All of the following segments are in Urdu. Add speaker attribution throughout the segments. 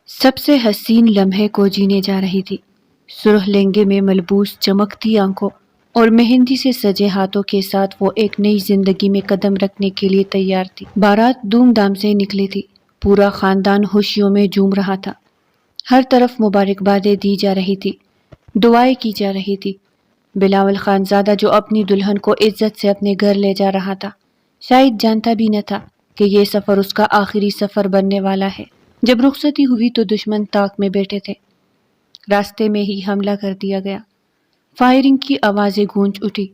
Speaker 1: سب سے حسین لمحے کو جینے جا رہی تھی۔ سرخ لہنگے میں ملبوس چمکتی آنکھوں اور مہندی سے سجے ہاتھوں کے ساتھ وہ ایک نئی زندگی میں قدم رکھنے کے لیے تیار تھی۔ بارات دھوم دھام سے نکلی تھی، پورا خاندان خوشیوں میں جھوم رہا تھا۔ ہر طرف مبارکبادیں دی جا رہی تھی، دعائیں کی جا رہی تھی۔ بلاول خانزادہ جو اپنی دلہن کو عزت سے اپنے گھر لے جا رہا تھا، شاید جانتا بھی نہ تھا کہ یہ سفر اس کا آخری سفر بننے والا ہے۔ جب رخصتی ہوئی تو دشمن طاق میں بیٹھے تھے۔ راستے میں ہی حملہ کر دیا گیا۔ فائرنگ کی آوازیں گونج اٹھی۔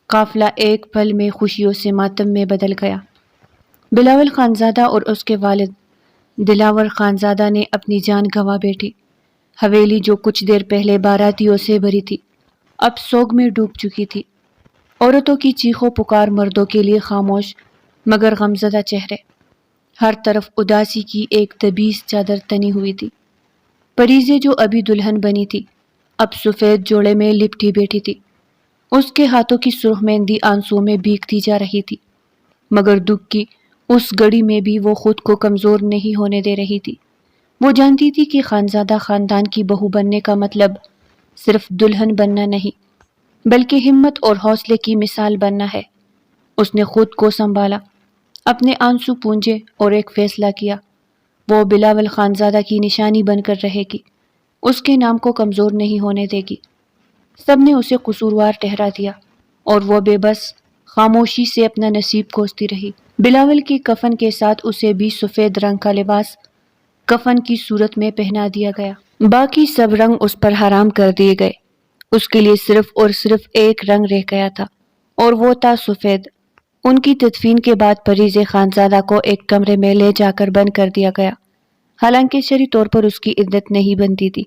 Speaker 1: قافلہ ایک پل میں خوشیوں سے ماتم میں بدل گیا۔ بلاول خانزادہ اور اس کے والد دلاور خانزادہ نے اپنی جان گنوا بیٹھی۔ حویلی جو کچھ دیر پہلے باراتیوں سے بھری تھی، اب سوگ میں ڈوب چکی تھی۔ عورتوں کی چیخو پکار، مردوں کے لیے خاموش مگر غمزدہ چہرے۔ ہر طرف اداسی کی ایک دبیس چادر تنی ہوئی تھی۔ پریزے جو ابھی دلہن بنی تھی، اب سفید جوڑے میں لپٹی بیٹھی تھی۔ اس کے ہاتھوں کی سرخ مہندی آنسوؤں میں بھیگتی جا رہی تھی، مگر دکھ کی اس گھڑی میں بھی وہ خود کو کمزور نہیں ہونے دے رہی تھی۔ وہ جانتی تھی کہ خانزادہ خاندان کی بہو بننے کا مطلب صرف دلہن بننا نہیں، بلکہ ہمت اور حوصلے کی مثال بننا ہے۔ اس نے خود کو سنبھالا، اپنے آنسو پونجے اور ایک فیصلہ کیا۔ وہ بلاول خانزادہ کی نشانی بن کر رہے گی، اس کے نام کو کمزور نہیں ہونے دے گی۔ سب نے اسے قصوروار ٹھہرا دیا اور وہ بے بس خاموشی سے اپنا نصیب کوستی رہی۔ بلاول کی کفن کے ساتھ اسے بھی سفید رنگ کا لباس کفن کی صورت میں پہنا دیا گیا۔ باقی سب رنگ اس پر حرام کر دیے گئے۔ اس کے لیے صرف اور صرف ایک رنگ رہ گیا تھا اور وہ تھا سفید۔ ان کی تدفین کے بعد پریز خانزادہ کو ایک کمرے میں لے جا کر بند کر دیا گیا۔ حالانکہ شرعی طور پر اس کی عدت نہیں بنتی تھی،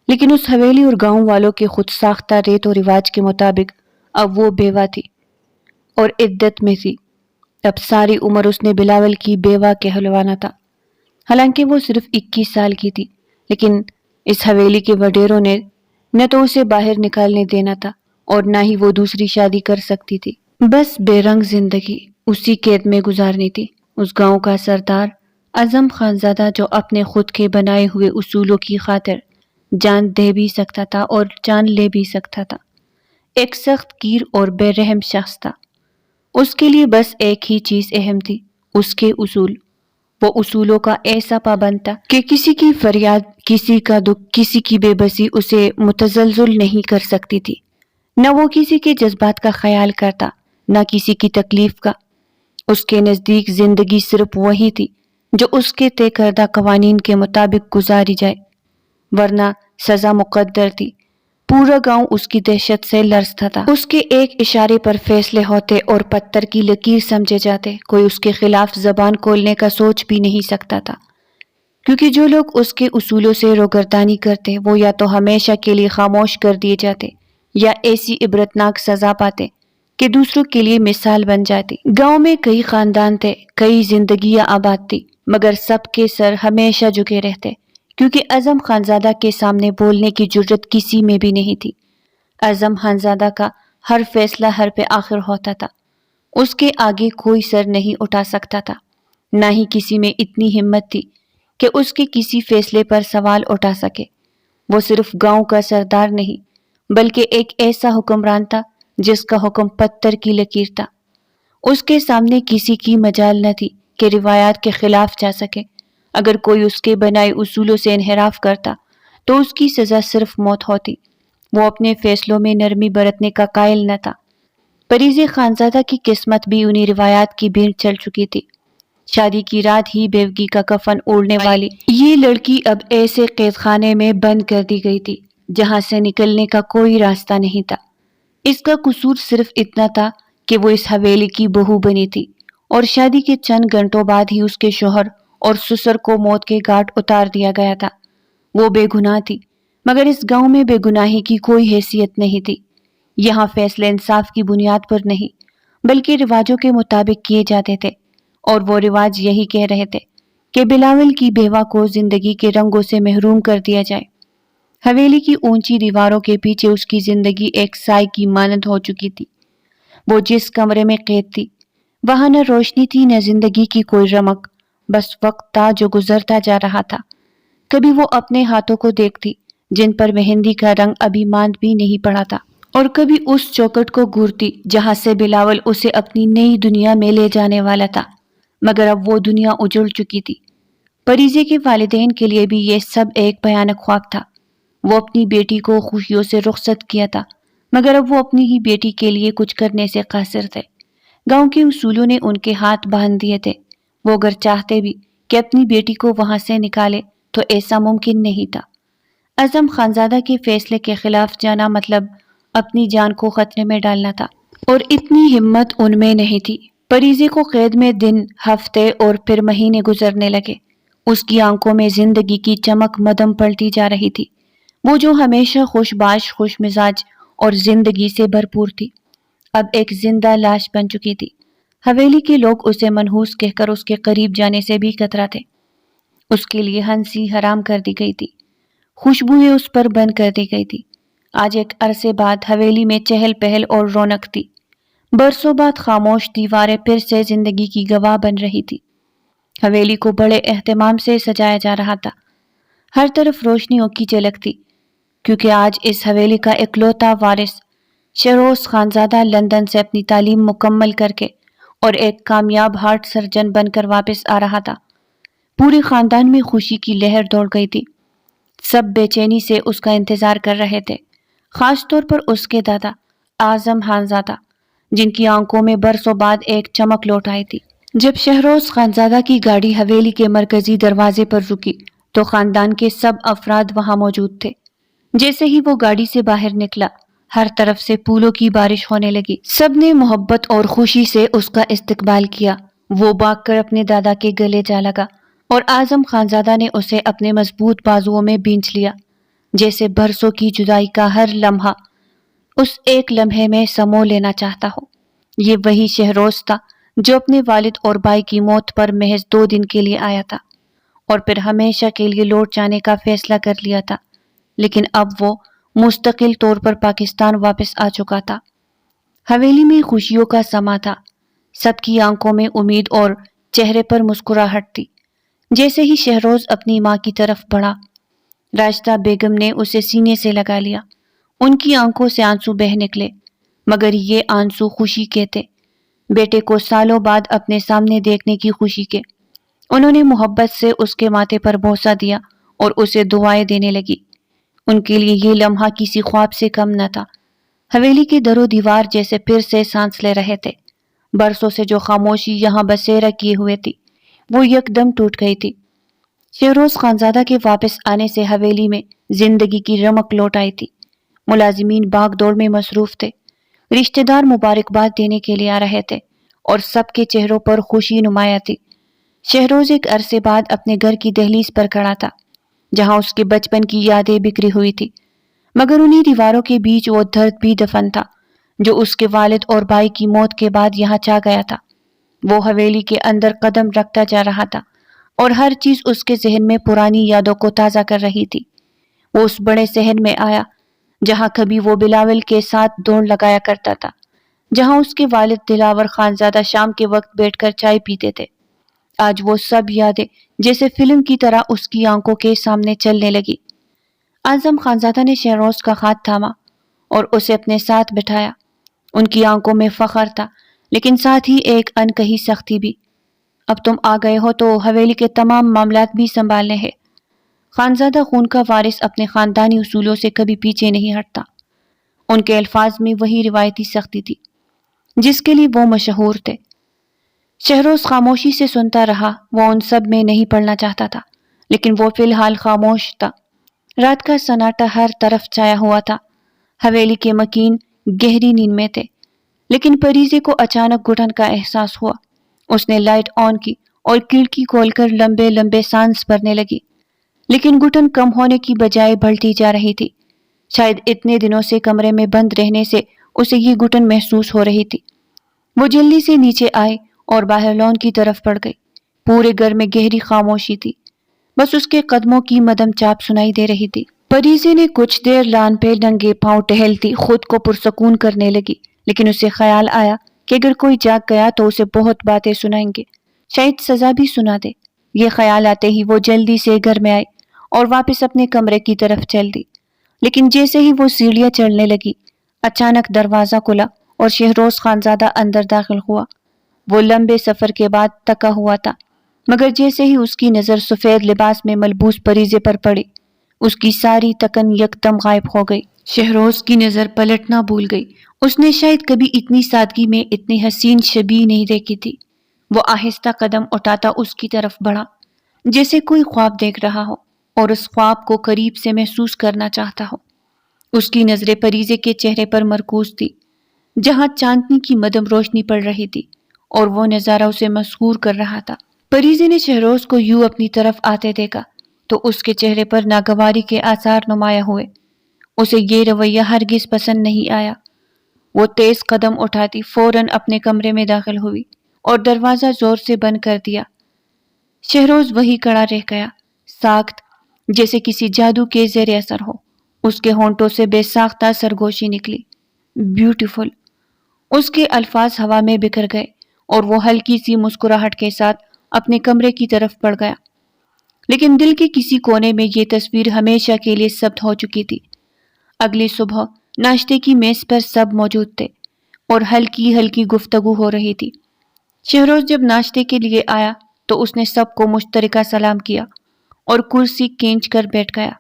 Speaker 1: لیکن اس حویلی اور گاؤں والوں کے خود ساختہ ریت و رواج کے مطابق اب وہ بیوہ تھی اور عدت میں تھی۔ اب ساری عمر اس نے بلاول کی بیوہ کہلوانا تھا۔ حالانکہ وہ صرف 21 سال کی تھی، لیکن اس حویلی کے وڈیروں نے نہ تو اسے باہر نکالنے دینا تھا اور نہ ہی وہ دوسری شادی کر سکتی تھی۔ بس بے رنگ زندگی اسی قید میں گزارنی تھی۔ اس گاؤں کا سردار اعظم خانزادہ جو اپنے خود کے بنائے ہوئے اصولوں کی خاطر جان دے بھی سکتا تھا اور جان لے بھی سکتا تھا، ایک سخت گیر اور بے رحم شخص تھا۔ اس کے لیے بس ایک ہی چیز اہم تھی، اس کے اصول۔ وہ اصولوں کا ایسا پابند تھا کہ کسی کی فریاد، کسی کا دکھ، کسی کی بے بسی اسے متزلزل نہیں کر سکتی تھی۔ نہ وہ کسی کے جذبات کا خیال کرتا، نہ کسی کی تکلیف کا۔ اس کے نزدیک زندگی صرف وہی تھی جو اس کے طے کردہ قوانین کے مطابق گزاری جائے، ورنہ سزا مقدر تھی۔ پورا گاؤں اس کی دہشت سے لرزتا تھا۔ اس کے ایک اشارے پر فیصلے ہوتے اور پتھر کی لکیر سمجھے جاتے۔ کوئی اس کے خلاف زبان کھولنے کا سوچ بھی نہیں سکتا تھا، کیونکہ جو لوگ اس کے اصولوں سے روگردانی کرتے وہ یا تو ہمیشہ کے لیے خاموش کر دیے جاتے یا ایسی عبرتناک سزا پاتے کہ دوسروں کے لیے مثال بن جاتی۔ گاؤں میں کئی خاندان تھے، کئی زندگیاں آباد تھی، مگر سب کے سر ہمیشہ جھکے رہتے، کیونکہ اعظم خانزادہ کے سامنے بولنے کی جرت کسی میں بھی نہیں تھی۔ اعظم خانزادہ کا ہر فیصلہ حرف آخر ہوتا تھا۔ اس کے آگے کوئی سر نہیں اٹھا سکتا تھا، نہ ہی کسی میں اتنی ہمت تھی کہ اس کے کسی فیصلے پر سوال اٹھا سکے۔ وہ صرف گاؤں کا سردار نہیں، بلکہ ایک ایسا حکمران تھا جس کا حکم پتھر کی لکیر تھا۔ اس کے سامنے کسی کی مجال نہ تھی کہ روایات کے خلاف جا سکے۔ اگر کوئی اس کے بنائے اصولوں سے انحراف کرتا تو اس کی سزا صرف موت ہوتی۔ وہ اپنے فیصلوں میں نرمی برتنے کا قائل نہ تھا۔ پریز خانزادہ کی قسمت بھی انہی روایات کی بھینٹ چل چکی تھی۔ شادی کی رات ہی بیوگی کا کفن اوڑھنے والی یہ لڑکی اب ایسے قید خانے میں بند کر دی گئی تھی جہاں سے نکلنے کا کوئی راستہ نہیں تھا۔ اس کا قصور صرف اتنا تھا کہ وہ اس حویلی کی بہو بنی تھی اور شادی کے چند گھنٹوں بعد ہی اس کے شوہر اور سسر کو موت کے گھاٹ اتار دیا گیا تھا۔ وہ بے گناہ تھی، مگر اس گاؤں میں بے گناہی کی کوئی حیثیت نہیں تھی۔ یہاں فیصلے انصاف کی بنیاد پر نہیں بلکہ رواجوں کے مطابق کیے جاتے تھے، اور وہ رواج یہی کہہ رہے تھے کہ بلاول کی بیوہ کو زندگی کے رنگوں سے محروم کر دیا جائے۔ حویلی کی اونچی دیواروں کے پیچھے اس کی زندگی ایک سائے کی مانند ہو چکی تھی۔ وہ جس کمرے میں قید تھی وہاں نہ روشنی تھی، نہ زندگی کی کوئی رمق، بس وقت تھا جو گزرتا جا رہا تھا۔ کبھی وہ اپنے ہاتھوں کو دیکھتی جن پر مہندی کا رنگ ابھی ماند بھی نہیں پڑا تھا، اور کبھی اس چوکٹ کو گھورتی جہاں سے بلاول اسے اپنی نئی دنیا میں لے جانے والا تھا، مگر اب وہ دنیا اجڑ چکی تھی۔ پریزے کے والدین کے لیے بھی یہ سب ایک بھیانک خواب تھا۔ وہ اپنی بیٹی کو خوشیوں سے رخصت کیا تھا، مگر اب وہ اپنی ہی بیٹی کے لیے کچھ کرنے سے قاصر تھے۔ گاؤں کے اصولوں نے ان کے ہاتھ باندھ دیے تھے۔ وہ اگر چاہتے بھی کہ اپنی بیٹی کو وہاں سے نکالے تو ایسا ممکن نہیں تھا۔ اعظم خانزادہ کے فیصلے کے خلاف جانا مطلب اپنی جان کو خطرے میں ڈالنا تھا، اور اتنی ہمت ان میں نہیں تھی۔ پریزے کو قید میں دن، ہفتے اور پھر مہینے گزرنے لگے۔ اس کی آنکھوں میں زندگی کی چمک مدھم پڑتی جا رہی تھی۔ وہ جو ہمیشہ خوش باش، خوش مزاج اور زندگی سے بھرپور تھی، اب ایک زندہ لاش بن چکی تھی۔ حویلی کے لوگ اسے منحوس کہہ کر اس کے قریب جانے سے بھی کتراتے۔ اس کے لیے ہنسی حرام کر دی گئی تھی، خوشبوئیں اس پر بند کر دی گئی تھی۔ آج ایک عرصے بعد حویلی میں چہل پہل اور رونق تھی۔ برسوں بعد خاموش دیواریں پھر سے زندگی کی گواہ بن رہی تھی۔ حویلی کو بڑے اہتمام سے سجایا جا رہا تھا۔ ہر طرف روشنیوں کی جھلک تھی، کیونکہ آج اس حویلی کا اکلوتا وارث شہروز خانزادہ لندن سے اپنی تعلیم مکمل کر کے اور ایک کامیاب ہارٹ سرجن بن کر واپس آ رہا تھا۔ پورے خاندان میں خوشی کی لہر دوڑ گئی تھی۔ سب بے چینی سے اس کا انتظار کر رہے تھے، خاص طور پر اس کے دادا اعظم خانزادہ، جن کی آنکھوں میں برسوں بعد ایک چمک لوٹ آئی تھی۔ جب شہروز خانزادہ کی گاڑی حویلی کے مرکزی دروازے پر رکی تو خاندان کے سب افراد وہاں موجود تھے۔ جیسے ہی وہ گاڑی سے باہر نکلا، ہر طرف سے پھولوں کی بارش ہونے لگی۔ سب نے محبت اور خوشی سے اس کا استقبال کیا۔ وہ بھاگ کر اپنے دادا کے گلے جا لگا، اور اعظم خانزادہ نے اسے اپنے مضبوط بازوؤں میں بھینچ لیا، جیسے برسوں کی جدائی کا ہر لمحہ اس ایک لمحے میں سمو لینا چاہتا ہو۔ یہ وہی شہروز تھا جو اپنے والد اور بھائی کی موت پر محض 2 دن کے لیے آیا تھا اور پھر ہمیشہ کے لیے لوٹ جانے کا فیصلہ کر لیا تھا، لیکن اب وہ مستقل طور پر پاکستان واپس آ چکا تھا۔ حویلی میں خوشیوں کا سما تھا، سب کی آنکھوں میں امید اور چہرے پر مسکراہٹ تھی۔ جیسے ہی شہروز اپنی ماں کی طرف بڑھا، راجدہ بیگم نے اسے سینے سے لگا لیا۔ ان کی آنکھوں سے آنسو بہہ نکلے، مگر یہ آنسو خوشی کے تھے، بیٹے کو سالوں بعد اپنے سامنے دیکھنے کی خوشی کے۔ انہوں نے محبت سے اس کے ماتھے پر بوسہ دیا اور اسے دعائیں دینے لگی۔ ان کے لیے یہ لمحہ کسی خواب سے کم نہ تھا۔ حویلی کے در و دیوار جیسے پھر سے سانس لے رہے تھے۔ برسوں سے جو خاموشی یہاں بسیرا کیے ہوئے تھی، وہ یکدم ٹوٹ گئی تھی۔ شہروز خانزادہ کے واپس آنے سے حویلی میں زندگی کی رمق لوٹ آئی تھی۔ ملازمین بھاگ دوڑ میں مصروف تھے، رشتہ دار مبارکباد دینے کے لیے آ رہے تھے، اور سب کے چہروں پر خوشی نمایاں تھی۔ شہروز ایک عرصے بعد اپنے گھر کی دہلیز پر کھڑا تھا، جہاں اس کے بچپن کی یادیں بکھری ہوئی تھی، مگر انہی دیواروں کے بیچ وہ درد بھی دفن تھا جو اس کے والد اور بھائی کی موت کے بعد یہاں چھا گیا تھا۔ وہ حویلی کے اندر قدم رکھتا جا رہا تھا، اور ہر چیز اس کے ذہن میں پرانی یادوں کو تازہ کر رہی تھی۔ وہ اس بڑے صحن میں آیا جہاں کبھی وہ بلاول کے ساتھ دوڑ لگایا کرتا تھا، جہاں اس کے والد دلاور خانزادہ شام کے وقت بیٹھ کر چائے پیتے تھے۔ آج وہ سب یادیں جیسے فلم کی طرح اس کی آنکھوں کے سامنے چلنے لگی۔ اعظم خانزادہ نے شہروز کا ہاتھ تھاما اور اسے اپنے ساتھ بٹھایا۔ ان کی آنکھوں میں فخر تھا، لیکن ساتھ ہی ایک انکہی سختی بھی۔ اب تم آ گئے ہو تو حویلی کے تمام معاملات بھی سنبھالنے ہیں۔ خانزادہ خون کا وارث اپنے خاندانی اصولوں سے کبھی پیچھے نہیں ہٹتا۔ ان کے الفاظ میں وہی روایتی سختی تھی جس کے لیے وہ مشہور تھے۔ شہروز خاموشی سے سنتا رہا۔ وہ ان سب میں نہیں پڑنا چاہتا تھا، لیکن وہ فی الحال خاموش تھا۔ رات کا سناٹا ہر طرف چھایا ہوا تھا۔ حویلی کے مکین گہری نیند میں تھے، لیکن پریزے کو اچانک گھٹن کا احساس ہوا۔ اس نے لائٹ آن کی اور کھڑکی کھول کر لمبے لمبے سانس بھرنے لگی، لیکن گھٹن کم ہونے کی بجائے بڑھتی جا رہی تھی۔ شاید اتنے دنوں سے کمرے میں بند رہنے سے اسے یہ گھٹن محسوس ہو رہی تھی۔ وہ جلدی سے نیچے آئے اور باہر لان کی طرف بڑھ گئی۔ پورے گھر میں گہری خاموشی تھی، بس اس کے قدموں کی مدھم چاپ سنائی دے رہی تھی۔ پریزے نے کچھ دیر لان پہ ننگے پاؤں ٹہلتی خود کو پرسکون کرنے لگی، لیکن اسے خیال آیا کہ اگر کوئی جاگ گیا تو اسے بہت باتیں سنائیں گے، شاید سزا بھی سنا دے۔ یہ خیال آتے ہی وہ جلدی سے گھر میں آئی اور واپس اپنے کمرے کی طرف چل دی۔ لیکن جیسے ہی وہ سیڑھیاں چڑھنے لگی، اچانک دروازہ کھلا اور شہروز خانزادہ اندر داخل ہوا۔ وہ لمبے سفر کے بعد تکا ہوا تھا، مگر جیسے ہی اس کی نظر سفید لباس میں ملبوس پریزے پر پڑی، اس کی ساری تکن یکدم غائب ہو گئی۔ شہروز کی نظر پلٹنا بھول گئی۔ اس نے شاید کبھی اتنی سادگی میں اتنی حسین شبیہ نہیں دیکھی تھی۔ وہ آہستہ قدم اٹھاتا اس کی طرف بڑھا، جیسے کوئی خواب دیکھ رہا ہو اور اس خواب کو قریب سے محسوس کرنا چاہتا ہو۔ اس کی نظریں پریزے کے چہرے پر مرکوز تھی، جہاں چاندنی کی مدھم روشنی پڑ رہی تھی اور وہ نظارہ اسے مسحور کر رہا تھا۔ پریزے نے شہروز کو یوں اپنی طرف آتے دیکھا تو اس کے چہرے پر ناگواری کے آثار نمایاں ہوئے۔ اسے یہ رویہ ہرگز پسند نہیں آیا۔ وہ تیز قدم اٹھاتی فوراً اپنے کمرے میں داخل ہوئی اور دروازہ زور سے بند کر دیا۔ شہروز وہی کھڑا رہ گیا، ساکت، جیسے کسی جادو کے زیر اثر ہو۔ اس کے ہونٹوں سے بے ساختہ سرگوشی نکلی، بیوٹیفل۔ اس کے الفاظ ہوا میں بکھر گئے اور وہ ہلکی سی مسکراہٹ کے ساتھ اپنے کمرے کی طرف بڑھ گیا۔ لیکن دل کے کسی کونے میں یہ تصویر ہمیشہ کے لیے ثبت ہو چکی تھی۔ اگلی صبح ناشتے کی میز پر سب موجود تھے اور ہلکی ہلکی گفتگو ہو رہی تھی۔ شہروز جب ناشتے کے لیے آیا تو اس نے سب کو مشترکہ سلام کیا اور کرسی کھینچ کر بیٹھ گیا۔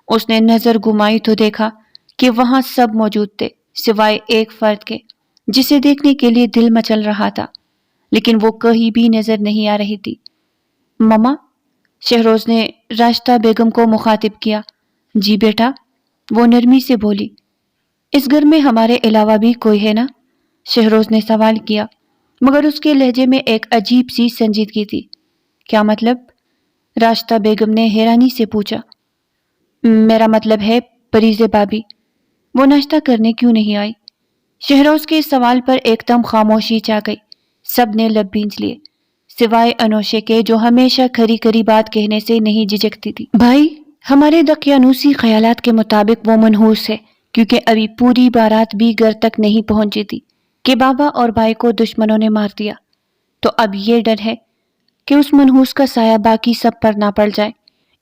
Speaker 1: اس نے نظر گھمائی تو دیکھا کہ وہاں سب موجود تھے سوائے ایک فرد کے، جسے دیکھنے کے لیے دل مچل رہا تھا، لیکن وہ کہیں بھی نظر نہیں آ رہی تھی۔ مما، شہروز نے راشدہ بیگم کو مخاطب کیا۔ جی بیٹا، وہ نرمی سے بولی۔ اس گھر میں ہمارے علاوہ بھی کوئی ہے نا؟ شہروز نے سوال کیا، مگر اس کے لہجے میں ایک عجیب سی سنجیدگی تھی۔ کیا مطلب؟ راشدہ بیگم نے حیرانی سے پوچھا۔ میرا مطلب ہے پریزے بابی، وہ ناشتہ کرنے کیوں نہیں آئی؟ شہروز کے سوال پر ایک دم خاموشی چھا گئی۔ سب نے لب بھینچ لیے، سوائے انوشے کے، جو ہمیشہ کھری کھری بات کہنے سے نہیں جھجکتی تھی۔ بھائی، ہمارے دقیانوسی خیالات کے مطابق وہ منحوس ہے، کیونکہ ابھی پوری بارات بھی گھر تک نہیں پہنچی تھی کہ بابا اور بھائی کو دشمنوں نے مار دیا۔ تو اب یہ ڈر ہے کہ اس منحوس کا سایہ باقی سب پر نہ پڑ جائے،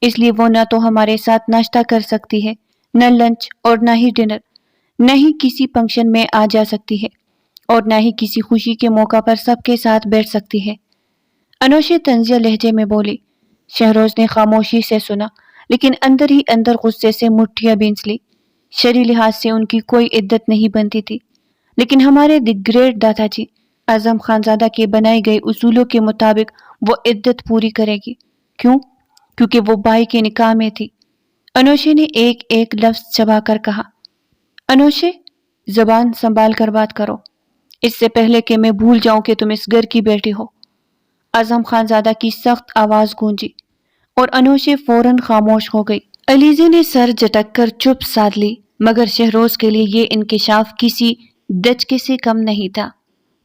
Speaker 1: اس لیے وہ نہ تو ہمارے ساتھ ناشتہ کر سکتی ہے، نہ لنچ اور نہ ہی ڈنر، نہ ہی کسی فنکشن میں آ جا سکتی ہے، اور نہ ہی کسی خوشی کے موقع پر سب کے ساتھ بیٹھ سکتی ہے۔ انوشے طنزیہ لہجے میں بولی۔ شہروز نے خاموشی سے سنا، لیکن اندر ہی اندر غصے سے مٹھیاں بھینچ لی۔ شرعی لحاظ سے ان کی کوئی عدت نہیں بنتی تھی، لیکن ہمارے دی گریٹ دادا جی اعظم خانزادہ کے بنائے گئے اصولوں کے مطابق وہ عدت پوری کرے گی۔ کیوں؟ کیونکہ وہ بھائی کے نکاح میں تھی۔ انوشے نے ایک ایک لفظ چبا کر کہا۔ انوشے، زبان سنبھال کر بات کرو، اس سے پہلے کہ میں بھول جاؤں کہ تم اس گھر کی بیٹی ہو۔ اعظم خانزادہ کی سخت آواز گونجی اور انوشے فوراً خاموش ہو گئی۔ علیزے نے سر جھٹک کر چپ سادھ لی، مگر شہروز کے لیے یہ انکشاف کسی دھچکے سے کم نہیں تھا۔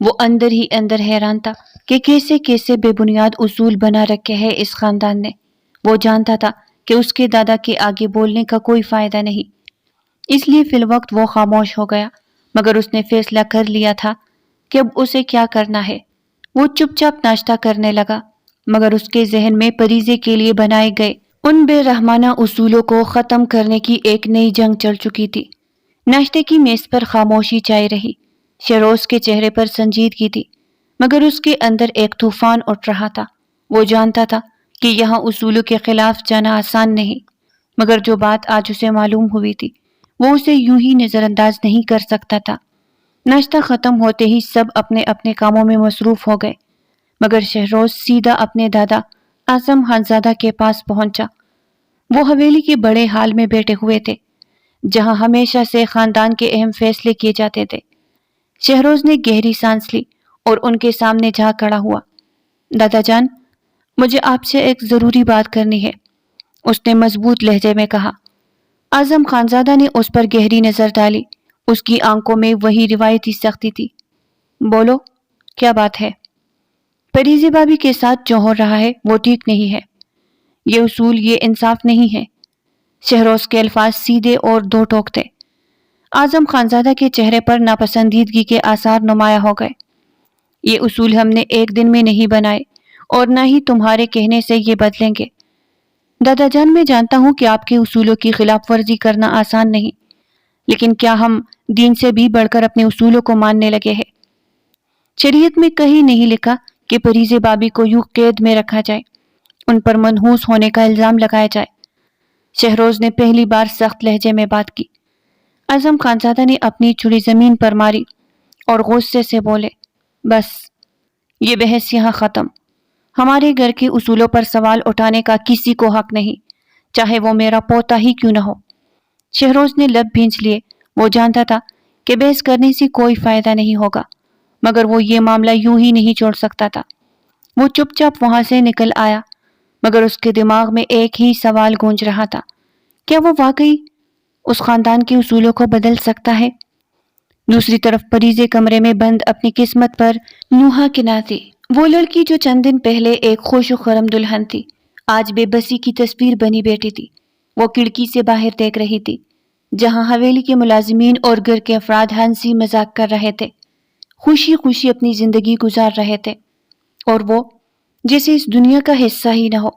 Speaker 1: وہ اندر ہی اندر حیران تھا کہ کیسے کیسے بے بنیاد اصول بنا رکھے ہیں اس خاندان نے۔ وہ جانتا تھا کہ اس کے دادا کے آگے بولنے کا کوئی فائدہ نہیں، اس لیے فی الوقت وہ خاموش ہو گیا، مگر اس نے فیصلہ کر لیا تھا کہ اب اسے کیا کرنا ہے۔ وہ چپ چاپ ناشتہ کرنے لگا، مگر اس کے ذہن میں پریزے کے لیے بنائے گئے ان بے رحمانہ اصولوں کو ختم کرنے کی ایک نئی جنگ چل چکی تھی۔ ناشتے کی میز پر خاموشی چھائی رہی۔ شہروز کے چہرے پر سنجیدگی تھی، مگر اس کے اندر ایک طوفان اٹھ رہا تھا۔ وہ جانتا تھا کہ یہاں اصولوں کے خلاف جانا آسان نہیں، مگر جو بات آج اسے معلوم ہوئی تھی وہ اسے یوں ہی نظر انداز نہیں کر سکتا تھا۔ ناشتہ ختم ہوتے ہی سب اپنے اپنے کاموں میں مصروف ہو گئے، مگر شہروز سیدھا اپنے دادا اعظم خانزادہ کے پاس پہنچا۔ وہ حویلی کے بڑے ہال میں بیٹھے ہوئے تھے، جہاں ہمیشہ سے خاندان کے اہم فیصلے کیے جاتے تھے۔ شہروز نے گہری سانس لی اور ان کے سامنے جا کھڑا ہوا۔ دادا جان، مجھے آپ سے ایک ضروری بات کرنی ہے، اس نے مضبوط لہجے میں کہا۔ اعظم خانزادہ نے اس پر گہری نظر ڈالی، اس کی آنکھوں میں وہی روایتی سختی تھی۔ بولو، کیا بات ہے؟ پریزے بابی کے ساتھ جو ہو رہا ہے وہ ٹھیک نہیں ہے، یہ اصول، یہ انصاف نہیں ہے۔ شہروز کے الفاظ سیدھے اور دو ٹوک تھے۔ اعظم خانزادہ کے چہرے پر ناپسندیدگی کے آثار نمایاں ہو گئے۔ یہ اصول ہم نے ایک دن میں نہیں بنائے اور نہ ہی تمہارے کہنے سے یہ بدلیں گے۔ دادا جان، میں جانتا ہوں کہ آپ کے اصولوں کی خلاف ورزی کرنا آسان نہیں، لیکن کیا ہم دین سے بھی بڑھ کر اپنے اصولوں کو ماننے لگے ہیں؟ شریعت میں کہیں نہیں لکھا کہ پریز بابی کو یوں قید میں رکھا جائے، ان پر منحوس ہونے کا الزام لگایا جائے۔ شہروز نے پہلی بار سخت لہجے میں بات کی۔ اعظم خانزادہ نے اپنی چھری زمین پر ماری اور غصے سے بولے، بس یہ بحث یہاں ختم۔ ہمارے گھر کے اصولوں پر سوال اٹھانے کا کسی کو حق نہیں، چاہے وہ میرا پوتا ہی کیوں نہ ہو۔ شہروز نے لب بھینچ لیے۔ وہ جانتا تھا کہ بحث کرنے سے کوئی فائدہ نہیں ہوگا، مگر وہ یہ معاملہ یوں ہی نہیں چھوڑ سکتا تھا۔ وہ چپ چاپ وہاں سے نکل آیا، مگر اس کے دماغ میں ایک ہی سوال گونج رہا تھا، کیا وہ واقعی اس خاندان کے اصولوں کو بدل سکتا ہے؟ دوسری طرف پریزے کمرے میں بند اپنی قسمت پر نوحہ کنا تھی۔ وہ لڑکی جو چند دن پہلے ایک خوش و خرم دلہن تھی، آج بے بسی کی تصویر بنی بیٹھی تھی۔ وہ کھڑکی سے باہر دیکھ رہی تھی، جہاں حویلی کے ملازمین اور گھر کے افراد ہنسی مذاق کر رہے تھے، خوشی خوشی اپنی زندگی گزار رہے تھے، اور وہ جیسے اس دنیا کا حصہ ہی نہ ہو۔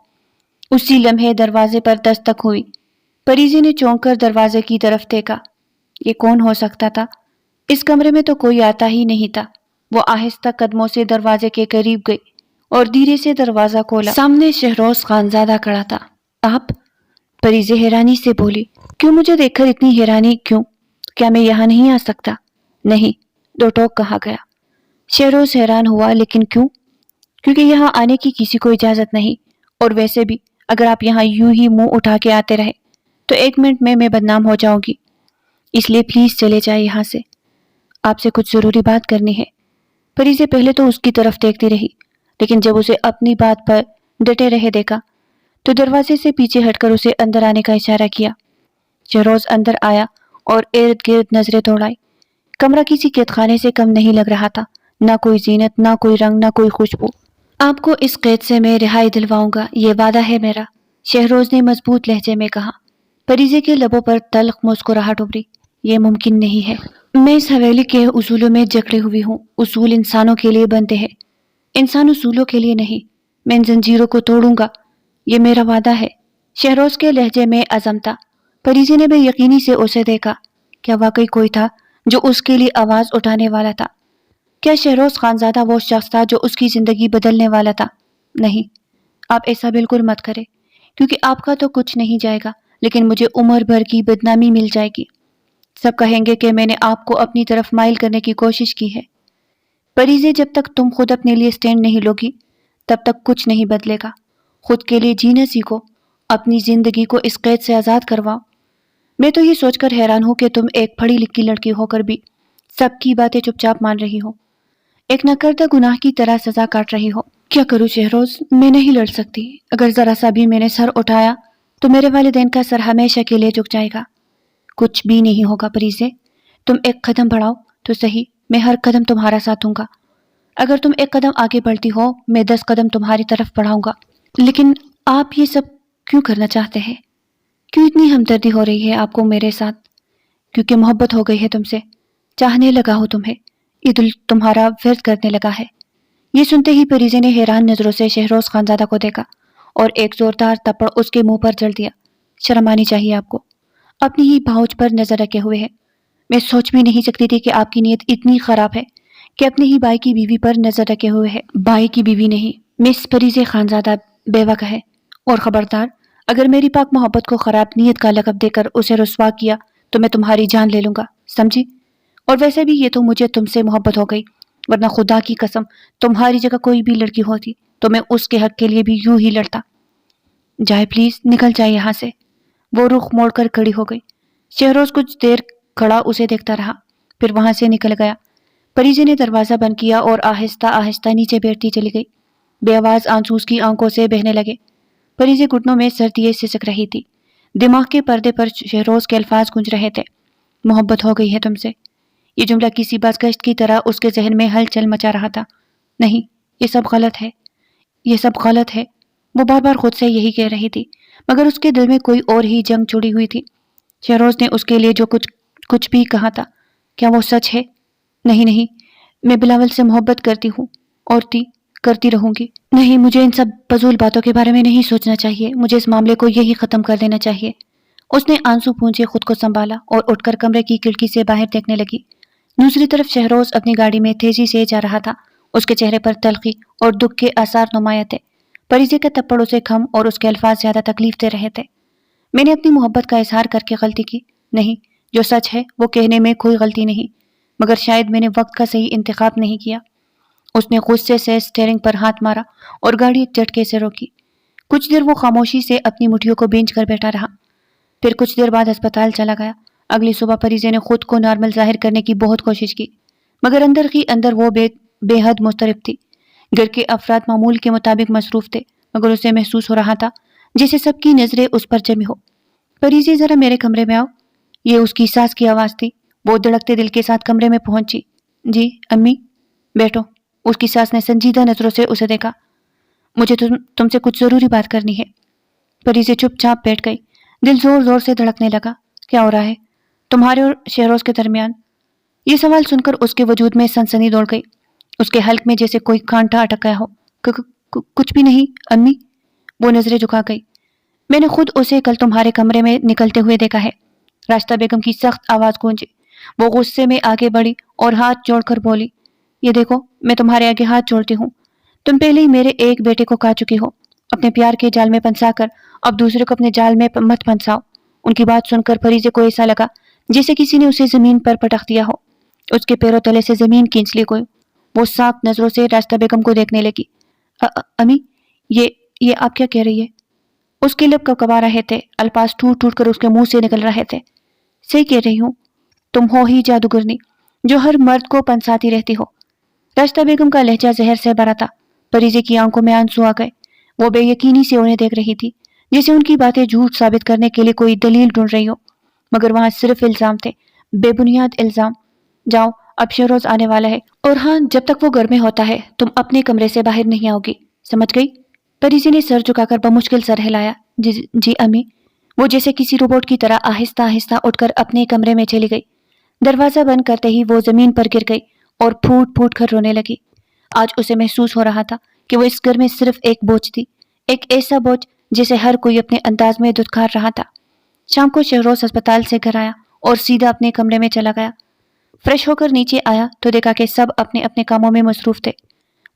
Speaker 1: اسی لمحے دروازے پر دستک ہوئی۔ پریزے نے چونک کر دروازے کی طرف دیکھا۔ یہ کون ہو سکتا تھا؟ اس کمرے میں تو کوئی آتا ہی نہیں تھا۔ وہ آہستہ قدموں سے دروازے کے قریب گئی اور دھیرے سے دروازہ کھولا۔ سامنے شہروز خانزادہ کھڑا تھا۔ آپ؟ پریزے حیرانی سے بولی۔ کیوں مجھے دیکھ کر اتنی حیرانی کیوں؟ کیا میں یہاں نہیں آ سکتا؟ نہیں، دو ٹوک کہا گیا۔ شہروز حیران ہوا، لیکن کیوں؟ کیونکہ یہاں آنے کی کسی کو اجازت نہیں، اور ویسے بھی اگر آپ یہاں یوں ہی منہ اٹھا کے آتے رہے تو ایک منٹ میں بدنام ہو جاؤں گی، اس لیے پلیز چلے جائے یہاں سے۔ آپ سے کچھ ضروری بات کرنی ہے۔ پریزے پہلے تو اس کی طرف دیکھتی رہی، لیکن جب اسے اپنی بات پر ڈٹے رہے دیکھا تو دروازے سے پیچھے ہٹ کر اسے اندر آنے کا اشارہ کیا۔ شہروز اندر آیا اور ارد گرد نظریں دوڑائی۔ کمرہ کسی قید خانے سے کم نہیں لگ رہا تھا، نہ کوئی زینت، نہ کوئی رنگ، نہ کوئی خوشبو۔ آپ کو اس قید سے میں رہائی دلواؤں گا، یہ وعدہ ہے میرا، شہروز نے مضبوط لہجے میں کہا۔ پریزے کے لبوں پر تلخ مسکراہٹ ابھری۔ یہ ممکن نہیں ہے۔ میں اس حویلی کے اصولوں میں جکڑی ہوئی ہوں۔ اصول انسانوں کے لیے بنتے ہیں، انسان اصولوں کے لیے نہیں۔ میں ان زنجیروں کو توڑوں گا، یہ میرا وعدہ ہے۔ شہروز کے لہجے میں عزم تھا۔ پریزے نے بے یقینی سے اسے دیکھا۔ کیا واقعی کوئی تھا جو اس کے لیے آواز اٹھانے والا تھا؟ کیا شہروز خانزادہ وہ شخص تھا جو اس کی زندگی بدلنے والا تھا؟ نہیں، آپ ایسا بالکل مت کریں، کیونکہ آپ کا تو کچھ نہیں جائے گا، لیکن مجھے عمر بھر کی بدنامی مل جائے گی۔ سب کہیں گے کہ میں نے آپ کو اپنی طرف مائل کرنے کی کوشش کی ہے۔ پریزے، جب تک تم خود اپنے لیے سٹینڈ نہیں لوگی تب تک کچھ نہیں بدلے گا۔ خود کے لیے جینا سیکھو، اپنی زندگی کو اس قید سے آزاد کرواؤ۔ میں تو یہ سوچ کر حیران ہوں کہ تم ایک پڑھی لکھی لڑکی ہو کر بھی سب کی باتیں چپ چاپ مان رہی ہو، ایک ناکردہ گناہ کی طرح سزا کاٹ رہی ہو۔ کیا کروں شہروز، میں نہیں لڑ سکتی۔ اگر ذرا سا بھی میں نے سر اٹھایا تو میرے والدین کا سر ہمیشہ کے لیے جھک جائے گا۔ کچھ بھی نہیں ہوگا پریزے، تم ایک قدم بڑھاؤ تو صحیح، میں ہر قدم تمہارا ساتھ دوں گا۔ اگر تم ایک قدم آگے بڑھتی ہو، میں 10 قدم تمہاری طرف بڑھاؤں گا۔ لیکن آپ یہ سب کیوں کرنا چاہتے ہیں؟ کیوں اتنی ہمدردی ہو رہی ہے آپ کو میرے ساتھ؟ کیونکہ محبت ہو گئی ہے تم سے، چاہنے لگا ہو تمہیں، یہ دل تمہارا ورد کرنے لگا ہے۔ یہ سنتے ہی پریزے نے حیران نظروں سے شہروز خانزادہ کو دیکھا اور ایک زوردار تپڑ اس کے منہ پر جڑ دیا۔ شرم آنی چاہیے آپ کو، اپنی ہی بھاؤچ پر نظر رکھے ہوئے ہے۔ میں سوچ بھی نہیں سکتی تھی کہ آپ کی نیت اتنی خراب ہے کہ اپنے ہی بھائی کی بیوی پر نظر رکھے ہوئے ہے۔ بھائی کی بیوی نہیں، مس پریزے خانزادہ بیوہ کا ہے، اور خبردار، اگر میری پاک محبت کو خراب نیت کا لقب دے کر اسے رسوا کیا تو میں تمہاری جان لے لوں گا، سمجھی؟ اور ویسے بھی یہ تو مجھے تم سے محبت ہو گئی، ورنہ خدا کی قسم تمہاری جگہ کوئی بھی لڑکی ہوتی تو میں اس کے حق کے لیے بھی یوں ہی لڑتا۔ جائے پلیز، نکل جائے یہاں سے۔ وہ رخ موڑ کر کھڑی ہو گئی۔ شہروز کچھ دیر کھڑا اسے دیکھتا رہا، پھر وہاں سے نکل گیا۔ پریزے نے دروازہ بند کیا اور آہستہ آہستہ نیچے بیٹھتی چلی گئی۔ بے آواز آنسو اس کی آنکھوں سے بہنے لگے۔ پریزے گھٹنوں میں سردیے سسک رہی تھی۔ دماغ کے پردے پر شہروز کے الفاظ گونج رہے تھے، محبت ہو گئی ہے تم سے۔ یہ جملہ کسی بازگشت کی طرح اس کے ذہن میں ہلچل مچا رہا تھا۔ نہیں، یہ سب غلط ہے، یہ سب غلط ہے۔ وہ بار بار خود سے یہی کہہ رہی تھی، مگر اس کے دل میں کوئی اور ہی جنگ چھڑی ہوئی تھی۔ شہروز نے اس کے لیے جو کچھ بھی کہا تھا، کیا وہ سچ ہے؟ نہیں، میں بلاول سے محبت کرتی ہوں، اور تھی، کرتی رہوں گی۔ نہیں، مجھے ان سب فضول باتوں کے بارے میں نہیں سوچنا چاہیے، مجھے اس معاملے کو یہی ختم کر دینا چاہیے۔ اس نے آنسو پونچھے خود کو سنبھالا اور اٹھ کر کمرے کی کھڑکی سے باہر دیکھنے لگی۔ دوسری طرف شہروز اپنی گاڑی میں تیزی سے جا رہا تھا۔ اس کے چہرے پر تلخی اور دکھ کے آثار نمایاں تھے۔ پریزے کے تھپڑ اسے کھم اور اس کے الفاظ زیادہ تکلیف دے رہے تھے۔ میں نے اپنی محبت کا اظہار کر کے غلطی کی؟ نہیں، جو سچ ہے وہ کہنے میں کوئی غلطی نہیں، مگر شاید میں نے وقت کا صحیح انتخاب نہیں کیا۔ اس نے غصے سے اسٹیئرنگ پر ہاتھ مارا اور گاڑی ایک جھٹکے سے روکی۔ کچھ دیر وہ خاموشی سے اپنی مٹھیوں کو بھینچ کر بیٹھا رہا، پھر کچھ دیر بعد ہسپتال چلا گیا۔ اگلی صبح پریزے نے خود کو نارمل ظاہر کرنے کی بہت کوشش کی، مگر اندر ہی اندر وہ بے حد مضطرب تھی۔ گھر کے افراد معمول کے مطابق مصروف تھے، مگر اسے محسوس ہو رہا تھا جیسے سب کی نظریں اس پر جمی ہو۔ پریزے، ذرا میرے کمرے میں آؤ۔ یہ اس کی ساس کی آواز تھی۔ وہ دھڑکتے دل کے ساتھ کمرے میں پہنچی۔ جی امی، بیٹھو۔ اس کی ساس نے سنجیدہ نظروں سے اسے دیکھا۔ مجھے تم سے کچھ ضروری بات کرنی ہے۔ پریزے چپ چاپ بیٹھ گئی۔ دل زور زور سے دھڑکنے لگا۔ کیا ہو رہا ہے تمہارے اور شہروز کے درمیان؟ یہ سوال سن کر اس کے وجود میں سنسنی دوڑ گئی۔ اس کے حلق میں جیسے کوئی کانٹا اٹک گیا ہو۔ کچھ بھی نہیں امی۔ وہ نظریں جھکا گئی۔ میں نے خود اسے کل تمہارے کمرے میں نکلتے ہوئے دیکھا ہے۔ راستہ بیگم کی سخت آواز گونجی۔ وہ غصے میں آگے بڑھی اور ہاتھ جوڑ کر بولی، یہ دیکھو، میں تمہارے آگے ہاتھ جوڑتی ہوں۔ تم پہلے ہی میرے ایک بیٹے کو کھا چکی ہو۔ اپنے پیار کے جال میں پھنسا کر اب دوسرے کو اپنے جال میں مت پھنساؤ۔ ان کی بات سن کر فریزے کو ایسا لگا جیسے کسی نے اسے زمین پر پٹخ دیا ہو۔ اس کے پیروں تلے سے زمین کھینچ لی گئی۔ وہ صاف نظروں سے راستہ بیگم کو دیکھنے لگی۔ امی، یہ آپ کیا کہہ رہی ہے؟ اس کے لب کبکبا رہے تھے، الفاظ ٹوٹ ٹوٹ کر اس کے منہ سے نکل رہے تھے۔ صحیح کہہ رہی ہوں، تم ہو ہی جادوگرنی جو ہر مرد کو پنساتی رہتی ہو۔ راستہ بیگم کا لہجہ زہر سے بھرا تھا۔ پریزے کی آنکھوں میں آنسو آ گئے۔ وہ بے یقینی سے انہیں دیکھ رہی تھی، جیسے ان کی باتیں جھوٹ ثابت کرنے کے لیے کوئی دلیل ڈھونڈ رہی ہو، مگر وہاں صرف الزام تھے، بے بنیاد الزام۔ جاؤ، اب شہروز آنے والا ہے، اور ہاں، جب تک وہ گھر میں ہوتا ہے تم اپنے کمرے سے باہر نہیں آؤ گی، سمجھ گئی؟ پریزے نے سر جھکا کر بمشکل سر ہلایا۔ جی امی۔ وہ جیسے کسی روبوٹ کی طرح آہستہ آہستہ اٹھ کر اپنے کمرے میں چلی گئی۔ دروازہ بند کرتے ہی وہ زمین پر گر گئی اور پھوٹ پھوٹ کر رونے لگی۔ آج اسے محسوس ہو رہا تھا کہ وہ اس گھر میں صرف ایک بوجھ تھی، ایک ایسا بوجھ جسے ہر کوئی اپنے انداز میں دھتکار رہا تھا۔ شام کو شہروز ہسپتال سے گھر آیا اور سیدھا اپنے کمرے میں چلا گیا۔ فریش ہو کر نیچے آیا تو دیکھا کہ سب اپنے اپنے کاموں میں مصروف تھے۔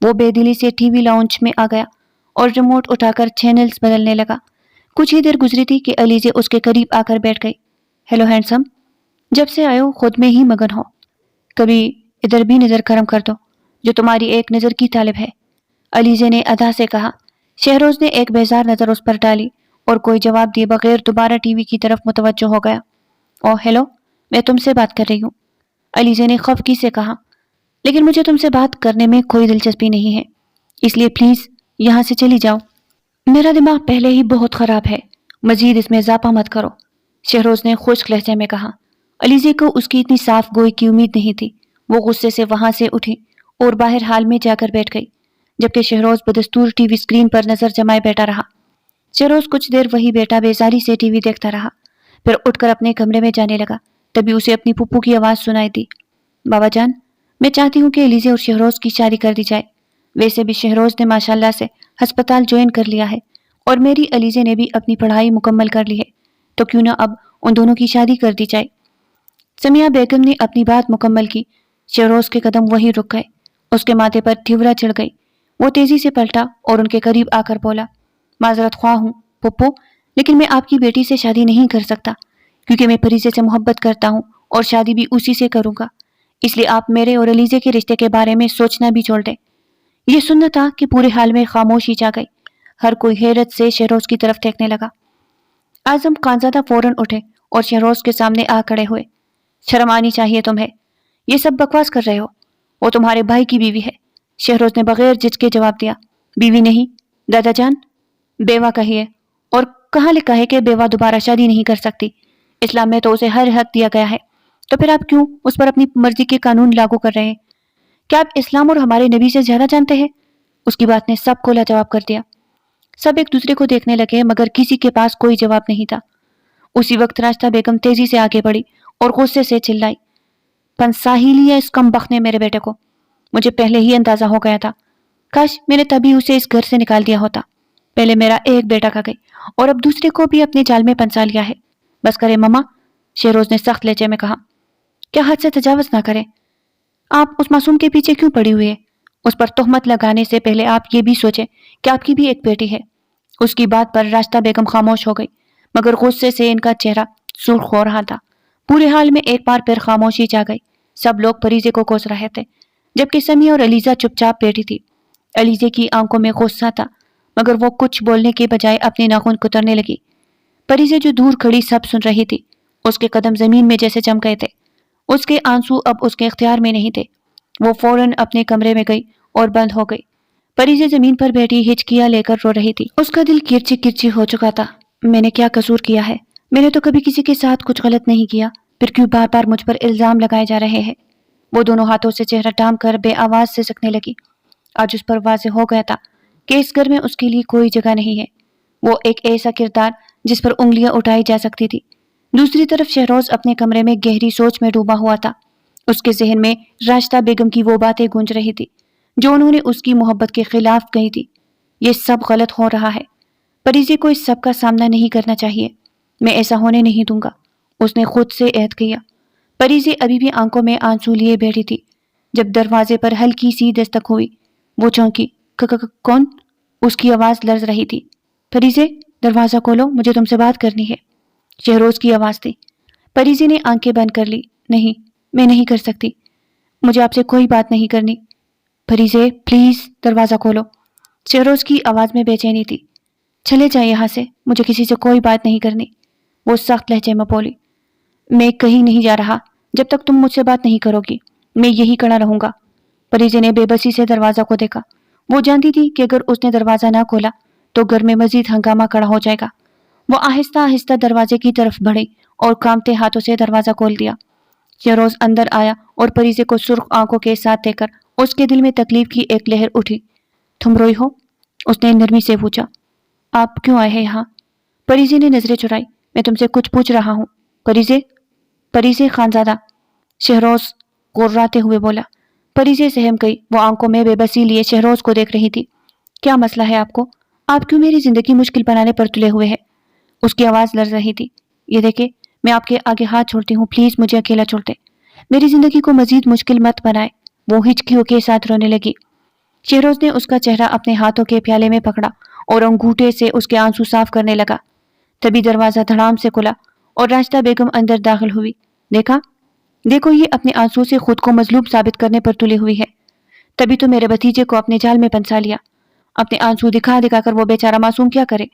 Speaker 1: وہ بے دلی سے ٹی وی لاؤنج میں آ گیا اور ریموٹ اٹھا کر چینلز بدلنے لگا۔ کچھ ہی دیر گزری تھی کہ علیزے اس کے قریب آ کر بیٹھ گئی۔ ہیلو ہینڈسم، جب سے آئے ہو خود میں ہی مگن ہو، کبھی ادھر بھی نظر کرم کر دو جو تمہاری ایک نظر کی طالب ہے، علیزے نے ادا سے کہا۔ شہروز نے ایک بیزار نظر اس پر ڈالی اور کوئی جواب دیے بغیر دوبارہ ٹی وی کی طرف متوجہ ہو گیا۔ او ہیلو، میں تم سے بات کر رہی ہوں، علیزے نے خفگی سے کہا، لیکن مجھے تم سے بات کرنے میں کوئی دلچسپی نہیں ہے، اس لیے پلیز یہاں سے چلی جاؤ۔ میرا دماغ پہلے ہی بہت خراب ہے، مزید اس میں اضافہ مت کرو، شہروز نے خشک لہجے میں کہا۔ علیزے کو اس کی اتنی صاف گوئی کی امید نہیں تھی۔ وہ غصے سے وہاں سے اٹھی اور باہر ہال میں جا کر بیٹھ گئی، جبکہ شہروز بدستور ٹی وی اسکرین پر نظر جمائے بیٹھا رہا۔ شہروز کچھ دیر وہی بیٹا بیزاری سے ٹی وی دیکھتا رہا، پھر اٹھ کر اپنے کمرے میں جانے لگا۔ تبھی اسے اپنی پھپھو کی آواز سنائی دی۔ بابا جان، میں چاہتی ہوں کہ علیزے اور شہروز کی شادی کر دی جائے۔ ویسے بھی شہروز نے ماشاءاللہ سے ہسپتال جوائن کر لیا ہے اور میری علیزے نے بھی اپنی پڑھائی مکمل کر لی ہے، تو کیوں نہ اب ان دونوں کی شادی کر دی جائے۔ سمیہ بیگم نے اپنی بات مکمل کی۔ شہروز کے قدم وہیں رک گئے۔ اس کے ماتھے پر ٹھیورا چڑھ گئی۔ وہ تیزی سے پلٹا اور ان کے قریب آ کر بولا، معذرت خواہ ہوں پھپھو، لیکن میں آپ کی بیٹی سے شادی نہیں کر سکتا، کیونکہ میں پریزے سے محبت کرتا ہوں اور شادی بھی اسی سے کروں گا، اس لیے آپ میرے اور علیزے کے رشتے کے بارے میں سوچنا بھی چھوڑ دیں۔ یہ سننا تھا کہ پورے حال میں خاموشی چھا گئی۔ ہر کوئی حیرت سے شہروز کی طرف دیکھنے لگا۔ اعظم خانزادہ فوراً اٹھے اور شہروز کے سامنے آ کھڑے ہوئے۔ شرم آنی چاہیے تمہیں، یہ سب بکواس کر رہے ہو، وہ تمہارے بھائی کی بیوی ہے۔ شہروز نے بغیر جھجکے جواب دیا، بیوی نہیں دادا جان، بیوہ کہیے، اور کہاں لکھا ہے کہ بیوہ دوبارہ شادی نہیں کر سکتی؟ اسلام میں تو اسے ہر حق دیا گیا ہے، تو پھر آپ کیوں اس پر اپنی مرضی کے قانون لاگو کر رہے ہیں؟ کیا آپ اسلام اور ہمارے نبی سے زیادہ جانتے ہیں؟ اس کی بات نے سب کو لاجواب کر دیا۔ سب ایک دوسرے کو دیکھنے لگے، مگر کسی کے پاس کوئی جواب نہیں تھا۔ اسی وقت راستہ بیگم تیزی سے آگے بڑھی اور غصے سے چلائی، پنسا ہی لیا اس کم بخت نے میرے بیٹے کو، مجھے پہلے ہی اندازہ ہو گیا تھا، کاش میں نے تبھی اسے اس گھر سے نکال دیا ہوتا. پہلے میرا ایک بیٹا کھا گئی اور اب دوسرے کو بھی اپنے جال میں پنسا لیا ہے. بس کرے مما، شہروز نے سخت لہجے میں کہا. کیا حد سے تجاوز نہ کریں؟ آپ اس معصوم کے پیچھے کیوں پڑی ہوئی ہے؟ اس پر تہمت لگانے سے پہلے آپ یہ بھی سوچیں کہ آپ کی بھی ایک بیٹی ہے. اس کی بات پر راستہ بیگم خاموش ہو گئی، مگر غصے سے ان کا چہرہ سرخ ہو رہا تھا. پورے حال میں ایک بار پھر خاموشی چھا گئی. سب لوگ پریزے کو کوس رہے تھے، جبکہ سمیہ اور علیزہ چپ چاپ بیٹھی تھی. علیزے کی آنکھوں میں غصہ تھا، مگر وہ کچھ بولنے کے بجائے اپنے ناخن کترنے لگی. پریزے جو دور کھڑی سب سن رہی تھی، اس کے قدم زمین میں جیسے جم گئے تھے. اس کے آنسو اب اس کے اختیار میں نہیں تھے. وہ فوراً اپنے کمرے میں گئی اور بند ہو گئی. پریزے زمین پر بیٹھی ہچکیاں لے کر رو رہی تھی. اس کا دل کرچی کرچی ہو چکا تھا. میں نے کیا قصور کیا ہے؟ میں نے تو کبھی کسی کے ساتھ کچھ غلط نہیں کیا، پھر کیوں بار بار مجھ پر الزام لگائے جا رہے ہیں؟ وہ دونوں ہاتھوں سے چہرہ ٹام کر بے آواز سے سکنے لگی. آج اس پر واضح ہو گیا تھا کہ اس گھر میں اس کے لیے کوئی جگہ نہیں ہے. وہ ایک ایسا کردار جس پر انگلیاں اٹھائی جا سکتی تھی. دوسری طرف شہروز اپنے کمرے میں گہری سوچ میں ڈوبا ہوا تھا. اس کے ذہن میں راشدہ بیگم کی وہ باتیں گونج رہی تھی جو انہوں نے اس کی محبت کے خلاف کہی تھی. یہ سب غلط ہو رہا ہے. پریزے کو اس سب کا سامنا نہیں کرنا چاہیے. میں ایسا ہونے نہیں دوں گا، اس نے خود سے عہد کیا. پریزے ابھی بھی آنکھوں میں آنسو لیے بیٹھی تھی. جب دروازے پر ہلکی سی دستک ہوئی، وہ چونکی. کون؟ اس کی آواز لرز رہی تھی. پریزے، دروازہ کھولو، مجھے تم سے بات کرنی ہے. شہروز کی آواز تھی. پریزے نے آنکھیں بند کر لی. نہیں، میں نہیں کر سکتی، مجھے آپ سے کوئی بات نہیں کرنی. پریزے پلیز دروازہ کھولو. شہروز کی آواز میں بے چینی تھی. چلے جائیں یہاں سے، مجھے کسی سے کوئی بات نہیں کرنی. وہ سخت لہجے میں بولی. میں کہیں نہیں جا رہا جب تک تم مجھ سے بات نہیں کرو گی. میں یہی کھڑا رہوں گا. پریزے نے بے بسی سے دروازہ کو دیکھا. وہ جانتی تھی کہ اگر اس نے دروازہ نہ کھولا تو گھر میں مزید ہنگامہ کھڑا ہو جائے گا. وہ آہستہ آہستہ دروازے کی طرف بڑھی اور کانپتے ہاتھوں سے دروازہ کھول دیا. شہروز اندر آیا اور پریزے کو سرخ آنکھوں کے ساتھ دیکھ کر اس کے دل میں تکلیف کی ایک لہر اٹھی. تم روئی ہو؟ اس نے نرمی سے پوچھا. آپ کیوں آئے ہیں یہاں؟ پریزے نے نظریں چرائی. میں تم سے کچھ پوچھ رہا ہوں. پریزے خانزادہ، شہروز غراتے ہوئے بولا. پریزے سہم گئی. وہ آنکھوں میں بے بسی لیے شہروز کو دیکھ رہی تھی. کیا مسئلہ ہے آپ کو؟ آپ کیوں میری زندگی مشکل بنانے پر تلے ہوئے ہیں؟ اس کی آواز لرز رہی تھی. یہ دیکھیں، میں آپ کے آگے ہاتھ چھوڑتی ہوں، پلیز مجھے اکیلا چھوڑ دے. میری زندگی کو مزید مشکل مت بنائے. وہ ہچکیوں کے ساتھ رونے لگی. شہروز نے اس کا چہرہ اپنے ہاتھوں کے پیالے میں پکڑا اور انگوٹھے سے اس کے آنسو صاف کرنے لگا. تبھی دروازہ دھڑام سے کھلا اور راشدہ بیگم اندر داخل ہوئی. دیکھو یہ اپنے آنسو سے خود کو مظلوم ثابت کرنے پر تلی ہوئی ہے. تبھی تو میرے بھتیجے کو اپنے جال میں پنسا لیا. اپنے آنسو دکھا دکھا کر وہ بیچارہ معصوم کیا کرے؟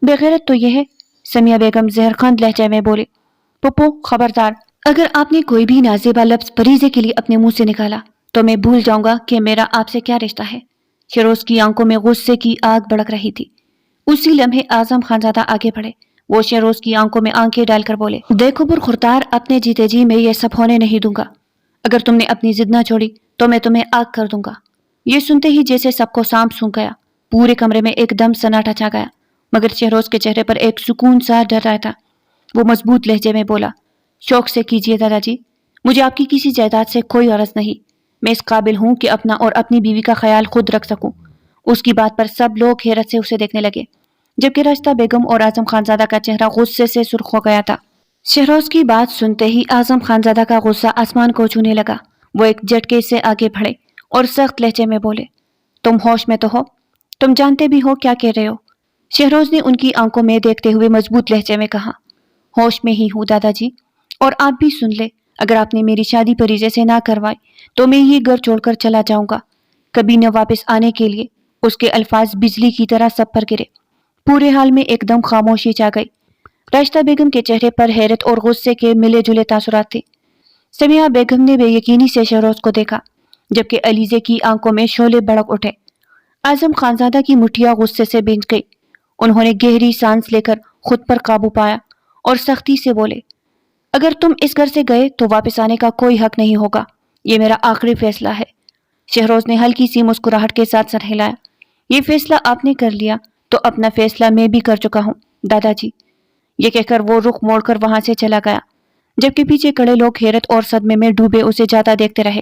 Speaker 1: بےغیرت تو یہ ہے. سمیہ بیگم زہرخند لہجے میں بولی. پپو خبردار، اگر آپ نے کوئی بھی نازیبا لفظ پریزے کے لیے اپنے منہ سے نکالا تو میں بھول جاؤں گا کہ میرا آپ سے کیا رشتہ ہے. شہروز کی آنکھوں میں غصے کی آگ بھڑک رہی تھی. اسی لمحے اعظم خانزادہ آگے بڑھے. وہ شہروز کی آنکھوں میں آنکھیں ڈال کر بولے. دیکھو برخوردار، اپنے جیتے جی میں یہ سب ہونے نہیں دوں گا. اگر تم نے اپنی ضد نہ چھوڑی تو میں تمہیں آگ کر دوں گا. یہ سنتے ہی جیسے سب کو سانپ سونگ گیا. پورے کمرے میں ایک دم سناٹا چھا گیا، مگر شہروز کے چہرے پر ایک سکون سا ڈر رہا تھا. وہ مضبوط لہجے میں بولا. شوق سے کیجیے دادا جی، مجھے آپ کی کسی جائیداد سے کوئی غرض نہیں. میں اس قابل ہوں کہ اپنا اور اپنی بیوی کا خیال خود رکھ سکوں. اس کی بات پر سب لوگ حیرت سے اسے دیکھنے لگے، جبکہ راشدہ بیگم اور اعظم خانزادہ کا چہرہ غصے سے سرخ ہو گیا تھا. شہروز کی بات سنتے ہی اعظم خانزادہ کا غصہ آسمان کو چھونے لگا. وہ ایک جھٹکے سے آگے بڑھے اور سخت لہجے میں بولے. تم ہوش میں تو ہو؟ تم جانتے بھی ہو کیا کہہ رہے ہو؟ شہروز نے ان کی آنکھوں میں دیکھتے ہوئے مضبوط لہجے میں کہا. ہوش میں ہی ہوں دادا جی، اور آپ بھی سن لے، اگر آپ نے میری شادی پریزے سے نہ کروائی تو میں یہ گھر چھوڑ کر چلا جاؤں گا، کبھی نہ واپس آنے کے لیے. اس کے الفاظ بجلی کی طرح سب پر گرے. پورے حال میں ایک دم خاموشی چھا گئی. راشدہ بیگم کے چہرے پر حیرت اور غصے کے ملے جلے تاثرات تھے. سمیہ بیگم نے بے یقینی سے شہروز کو دیکھا، جبکہ علیزے کی آنکھوں میں شعلے بھڑک اٹھے. اعظم خانزادہ کی مٹھیاں غصے سے بھیج گئی. انہوں نے گہری سانس لے کر خود پر قابو پایا اور سختی سے بولے. اگر تم اس گھر سے گئے تو واپس آنے کا کوئی حق نہیں ہوگا. یہ میرا آخری فیصلہ ہے. شہروز نے ہلکی سی مسکراہٹ کے ساتھ سر ہلایا. یہ فیصلہ آپ نے کر لیا تو اپنا فیصلہ میں بھی کر چکا ہوں دادا جی. یہ کہہ کر وہ رخ موڑ کر وہاں سے چلا گیا، جبکہ پیچھے کھڑے لوگ حیرت اور صدمے میں ڈوبے اسے جاتا دیکھتے رہے.